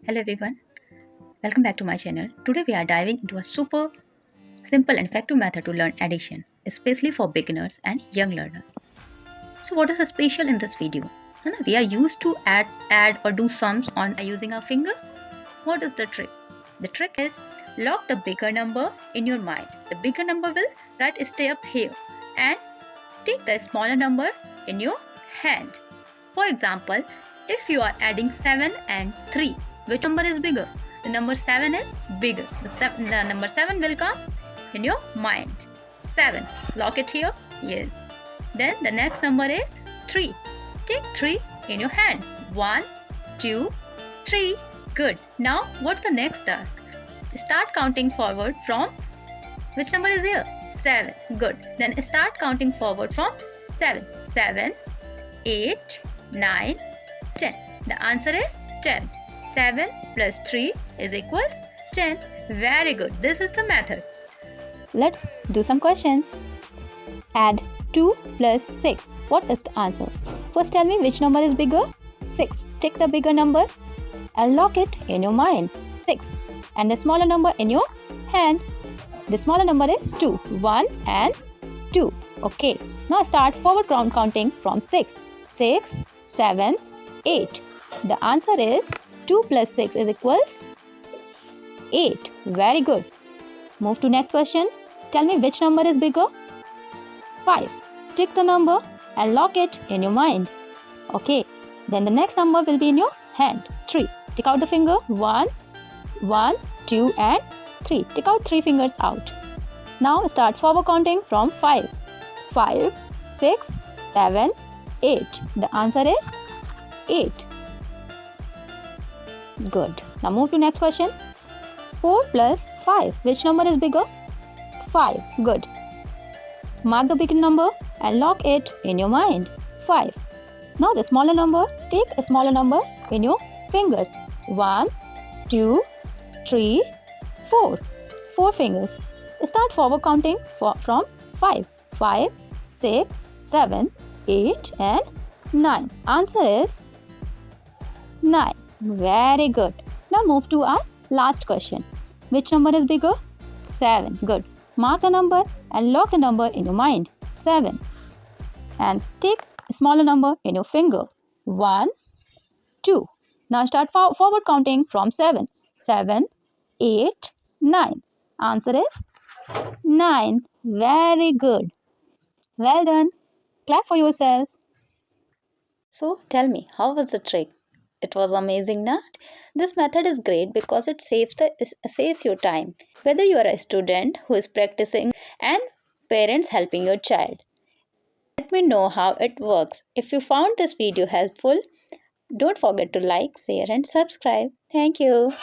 Hello everyone, welcome back to my channel. Today we are diving into a super simple and effective method to learn addition, especially for beginners and young learners. So what is special in this video? We are used to add or do sums on using our finger. What is the trick? The trick is lock the bigger number in your mind. The bigger number will stay up here and take the smaller number in your hand. For example, if you are adding 7 and 3, which number is bigger? The number 7 is bigger. The number 7 will come in your mind. 7. Lock it here. Yes. Then the next number is 3. Take 3 in your hand. 1, 2, 3. Good. Now what's the next task? Start counting forward from which number is here? 7. Good. Then start counting forward from 7. 7, 8, 9, 10. The answer is 10. 7 plus 3 is equals 10. Very good. This is the method. Let's do some questions. Add 2 plus 6. What is the answer? First tell me which number is bigger? 6. Take the bigger number and lock it in your mind. 6. And the smaller number in your hand. The smaller number is 2. 1 and 2. Okay. Now start forward counting from 6. 6, 7, 8. The answer is 2 plus 6 is equals 8. Very good. Move to next question. Tell me which number is bigger? 5. Take the number and lock it in your mind. Okay. Then the next number will be in your hand. 3. Take out the finger. 1, 2 and 3. Take out 3 fingers out. Now start forward counting from 5. 5, 6, 7, 8. The answer is 8. Good. Now move to next question. 4 plus 5. Which number is bigger? 5. Good. Mark the bigger number and lock it in your mind. 5. Now the smaller number. Take a smaller number in your fingers. 1, 2, 3, 4. 4 fingers. Start forward counting from 5. 5, 6, 7, 8 and 9. Answer is 9. Very good. Now move to our last question. Which number is bigger? 7. Good. Mark the number and lock the number in your mind. 7. And take a smaller number in your finger. 1, 2. Now start forward counting from 7. 7, 8, 9. Answer is 9. Very good. Well done. Clap for yourself. So tell me, how was the trick? It was amazing, na? This method is great because it saves your time. Whether you are a student who is practicing and parents helping your child. Let me know how it works. If you found this video helpful, don't forget to like, share and subscribe. Thank you.